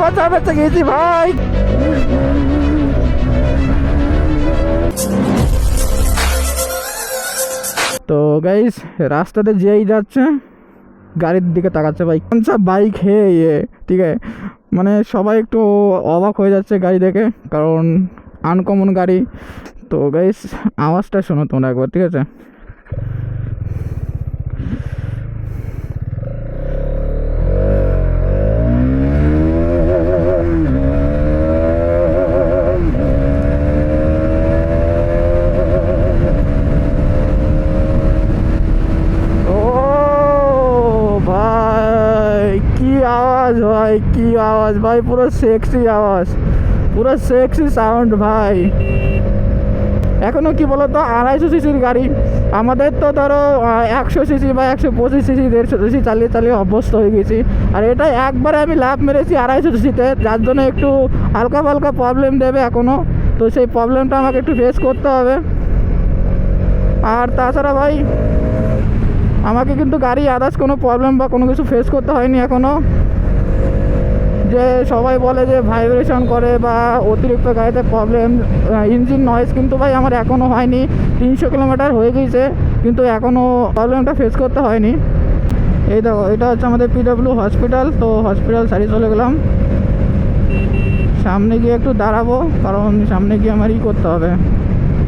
বাঁচা বেঁচে গেছি ভাই। তো গাইস রাস্তাতে যেই যাচ্ছে গাড়ির দিকে তাকাচ্ছে ভাই, কোন সব বাইক হে ইয়ে, ঠিক আছে, মানে সবাই একটু অবাক হয়ে যাচ্ছে গাড়ি দেখে, কারণ আনকমন গাড়ি। তো গাইস আওয়াজটা শোনো তোমরা একবার, ঠিক আছে। ভাই কি আওয়াজ ভাই, পুরো সেক্সি আওয়াজ, পুরো সেক্সি সাউন্ড ভাই। এখনো কি বলতো 250 সিসির গাড়ি, আমাদের তো ধরো 100 সিসি বা 125 সিসি 150 সিসি চালিয়ে চালিয়ে অভ্যস্ত হয়ে গেছি। আর এটা একবারে আমি লাভ মেরেছি 250 সিসিতে, যার জন্য একটু হালকা ফালকা প্রবলেম দেবে এখনও। তো সেই প্রবলেমটা আমাকে একটু ফেস করতে হবে। আর তাছাড়া ভাই আমাকে কিন্তু গাড়ি আদার্স কোনো প্রবলেম বা কোনো কিছু ফেস করতে হয়নি এখনও। যে সবাই বলে যে ভাইব্রেশন করে বা অতিরিক্ত গাড়িতে প্রবলেম, ইঞ্জিন নয়েজ, কিন্তু ভাই আমার এখনও হয়নি। 300 কিলোমিটার হয়ে গিয়েছে কিন্তু এখনও প্রবলেমটা ফেস করতে হয়নি। এই দেখো এটা হচ্ছে আমাদের পিডব্লিউ হসপিটাল। তো হসপিটাল সাইডে চলে গেলাম, সামনে গিয়ে একটু দাঁড়াবো, কারণ সামনে গিয়ে আমার করতে হবে,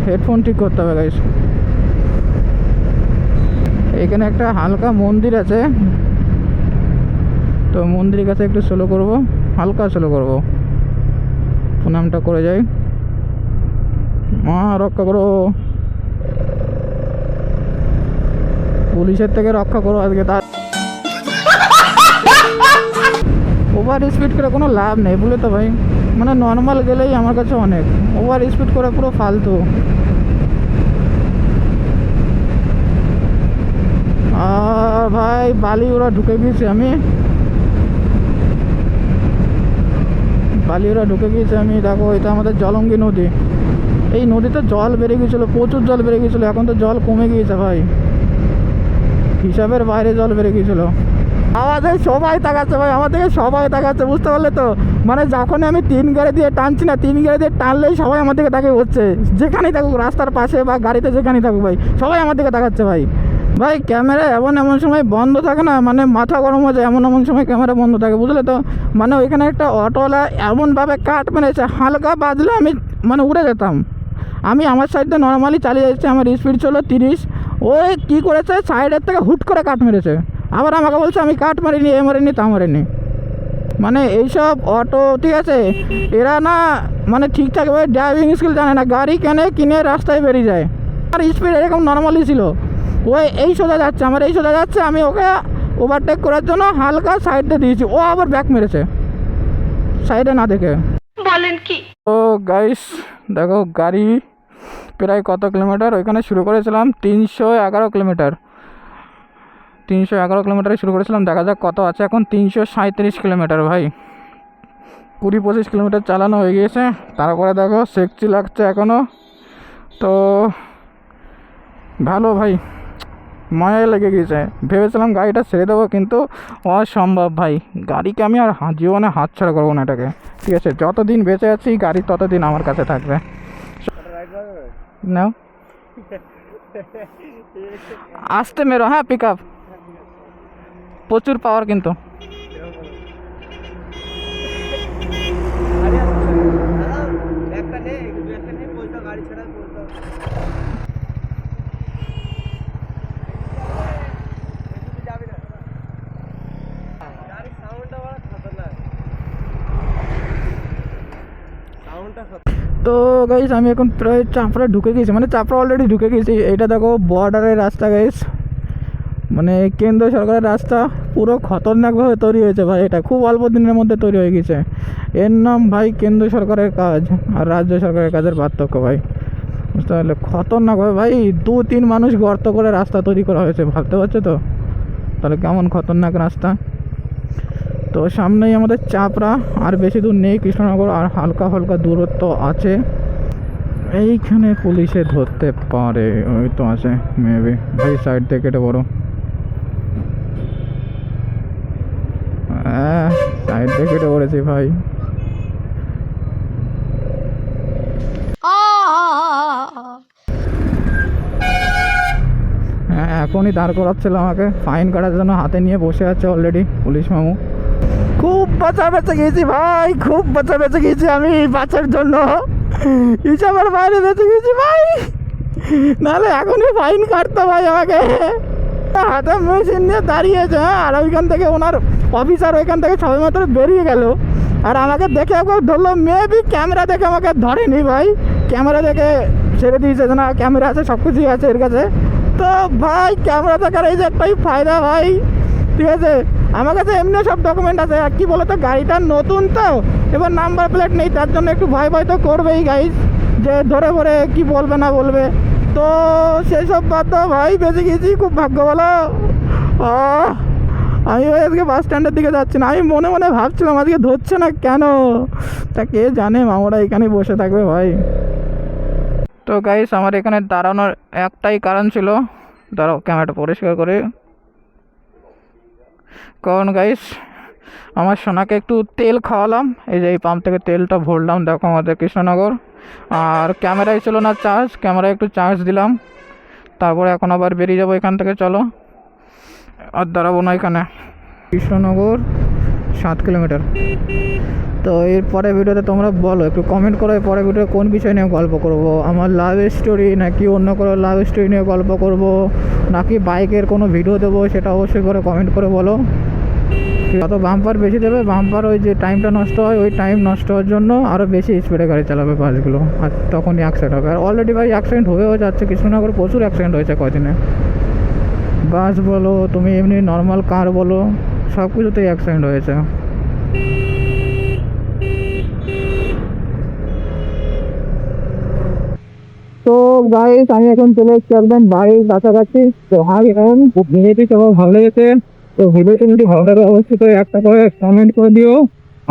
হেডফোন ঠিক করতে হবে গাইস। এখানে একটা হালকা মন্দির আছে, তো মন্দিরের কাছে একটু স্লো করব, হালকা স্লো করব, প্রণামটা করে যাই। মা রক্ষা করো, পুলিশের থেকে রক্ষা করো আজকে। তার ওভার স্পিড করে কোনো লাভ নেই বলে তো ভাই, মানে নর্মাল গেলেই আমার কাছে অনেক, ওভার স্পিড করে পুরো ফালতু। আর ভাই বালি ওরা ঢুকে গিয়েছে, আমি দেখো এটা আমাদের জলঙ্গি নদী। এই নদীতে জল বেড়ে গিয়েছিলো, প্রচুর জল বেড়ে গিয়েছিলো, এখন তো জল কমে গিয়েছে ভাই, হিসাবের বাইরে জল বেড়ে গিয়েছিলো। আমাদের সবাই তাকাচ্ছে ভাই, আমাদেরকে সবাই তাকাচ্ছে, বুঝতে পারলে তো। মানে যখনই আমি 3 গাড়ি দিয়ে টানছি না, 3 গাড়ি দিয়ে টানলেই সবাই আমার দিকে তাকিয়ে হচ্ছে, যেখানেই থাকুক, রাস্তার পাশে বা গাড়িতে যেখানেই থাকুক ভাই, সবাই আমার দিকে তাকাচ্ছে ভাই। ভাই ক্যামেরা এমন সময় বন্ধ থাকে না, মানে মাথা গরম হয়ে যায়, এমন সময় ক্যামেরা বন্ধ থাকে, বুঝলে তো। মানে ওইখানে একটা অটোওয়ালা এমনভাবে কাট মেরেছে, হালকা বাজলে আমি মানে উড়ে যেতাম। আমি আমার সাইডে নর্মালি চালিয়ে যাচ্ছি, আমার স্পিড ছিল 30। ওই কী করেছে, সাইডের থেকে হুট করে কাট মেরেছে, আবার আমাকে বলছে আমি কাট মারিনি, এ মারিনি, তা মারিনি। মানে এইসব অটো, ঠিক আছে, এরা না মানে ঠিকঠাকভাবে ড্রাইভিং স্কিল জানে না, গাড়ি কিনে রাস্তায় বেরিয়ে যায়। আর স্পিড এরকম নর্মালি ছিল, ওই এই সোজা যাচ্ছে, আমার এই সোজা যাচ্ছে, আমি ওকে ওভারটেক করার জন্য হালকা সাইডে দিয়েছি, ও আবার ব্যাক মেরেছে সাইডে না দেখে। বলেন কি? তো গাইস দেখো গাড়ি প্রায় কত কিলোমিটার, ওইখানে শুরু করেছিলাম 311 কিলোমিটার, 311 কিলোমিটারে শুরু করেছিলাম, দেখা যাক কত আছে এখন। 337 কিলোমিটার ভাই, 20-25 কিলোমিটার চালানো হয়ে গিয়েছে। তারপরে দেখো সেকচি লাগছে এখনও, তো ভালো ভাই, মায়া লেগে গিয়েছে। ভেবেছিলাম গাড়িটা ছেড়ে দেবো, কিন্তু অসম্ভব ভাই, গাড়িকে আমি আর জীবনে হাত ছাড়া করবো না এটাকে, ঠিক আছে। যতদিন বেঁচে আছি গাড়ি ততদিন আমার কাছে থাকবে। নাও আসতে মেরো, হ্যাঁ পিক আপ, প্রচুর পাওয়ার কিন্তু। তো গাইস আমি এখন প্রায় চাপড়া ঢুকে গেছি, মানে চাপড়া অলরেডি ঢুকে গেছি। এটা দেখো বর্ডারের রাস্তা গাইস, মানে কেন্দ্র সরকারের রাস্তা, পুরো খতরনাকভাবে তৈরি হয়েছে ভাই। এটা খুব অল্প দিনের মধ্যে তৈরি হয়ে গেছে। এর নাম ভাই কেন্দ্র সরকারের কাজ আর রাজ্য সরকারের কাজের পার্থক্য ভাই, বুঝতে পারলে। খতরনাকভাবে ভাই 2-3 মানুষ গর্ত করে রাস্তা তৈরি করা হয়েছে, ভাবতে পারছো তো তাহলে কেমন খতরনাক রাস্তা। তো সামনেই আমাদের চাপড়া, আর বেশি দূর নেই কৃষ্ণনগর, আর হালকা হালকা দূরত্ব আছে। এইখানে পুলিশে ধরতে পারে, ওই তো আছে মেবি। ভাই সাইড থেকে কেটে বড়, সাইড থেকে কেটে পড়েছি ভাই। হ্যাঁ এখনই দাঁড় করাচ্ছিল আমাকে ফাইন কাটার জন্য, হাতে নিয়ে বসে আছে অলরেডি পুলিশ মামু। খুব বাঁচা বেঁচে গেছি ভাই, খুব বাঁচা বেঁচে গেছি আমি বাঁচার জন্য, হিসাবের বাইরে বেঁচে গেছি ভাই, নাহলে এখনই ফাইন কাটতো ভাই আমাকে। হাতে মেশিন নিয়ে দাঁড়িয়েছে, হ্যাঁ, আর ওইখান থেকে ওনার অফিসার ওইখান থেকে সবাই মাত্র বেরিয়ে গেল, আর আমাকে দেখে ওকে ধরলো। মেবি ক্যামেরা দেখে আমাকে ধরেনি ভাই, ক্যামেরা দেখে ছেড়ে দিয়েছে, না ক্যামেরা আছে সব কিছুই আছে এর কাছে। তো ভাই ক্যামেরা দেখার এই যে একটাই ফায়দা ভাই, ঠিক আছে, আমার কাছে এমনি সব ডকুমেন্ট আছে। আর কি বলতো গাড়িটা নতুন তো, এবার নাম্বার প্লেট নেই, তার জন্য একটু ভয় ভয় তো করবেই গাইস, যে ধরে ধরে কি বলবে না বলবে। তো সেই সব বাদ দাও ভাই, বেঁচে গেছি, খুব ভাগ্য বলো। আমি ভাই আজকে বাস স্ট্যান্ডের দিকে যাচ্ছি না, আমি মনে মনে ভাবছিলাম আজকে ধরছে না কেন, তা কে জানে, মামারা এখানে বসে থাকবে ভাই। তো গাইস আমার এখানে দাঁড়ানোর একটাই কারণ ছিল, দাঁড়াও ক্যামেরাটা পরিষ্কার করে, কারণ গাইস আমার সোনাকে একটু তেল খাওয়ালাম, এই যে এই পাম্প থেকে তেলটা ভরলাম, দেখো আমাদের কৃষ্ণনগর। আর ক্যামেরায় ছিল না চার্জ, ক্যামেরায় একটু চার্জ দিলাম, তারপরে এখন আবার বেরিয়ে যাবো এখান থেকে। চলো আর দাঁড়াবো না এখানে। কৃষ্ণনগর 7 কিলোমিটার। তো এর পরে ভিডিওতে তোমরা বলো, একটু কমেন্ট করো এর পরে ভিডিও কোন বিষয় নিয়ে গল্প করব, আমার লাভ স্টোরি নাকি অন্য কোনো লাভ স্টোরি নিয়ে গল্প করব, নাকি বাইকের কোনো ভিডিও দেবো, সেটা অবশ্যই করে কমেন্ট করে বলো। যত বাম্পার বেশি দেবে, বাম্পার ওই যে টাইমটা নষ্ট হয়, ওই টাইম নষ্ট হওয়ার জন্য আরও বেশি স্পিডে গাড়ি চালাবে বাসগুলো, আর তখনই অ্যাক্সিডেন্ট হবে। আর অলরেডি ভাই অ্যাক্সিডেন্ট হয়েও যাচ্ছে, কৃষ্ণনগর প্রচুর অ্যাক্সিডেন্ট হয়েছে কদিনে, বাস বলো তুমি এমনি নর্মাল কার বলো, সব কিছুতেই অ্যাক্সিডেন্ট হয়েছে। তো গাইস আমি এখন চলে এসেছি একদম বাড়ির কাছাকাছি। তো হাই এখন ভিডিওটি সবার ভালো লেগেছে, তো ভিডিওটি যদি ভালো লাগে অবশ্যই করে একটা করে কমেন্ট করে দিও,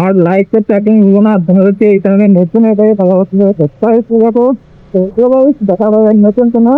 আর লাইক করতে একদম ভুলো না। তোমাদের হচ্ছে এই চ্যানেলে নতুন হয়ে থাকে তাহলে অবশ্যই সাবস্ক্রাইব করে রাখো। তো দেখা হবে নতুন কোনো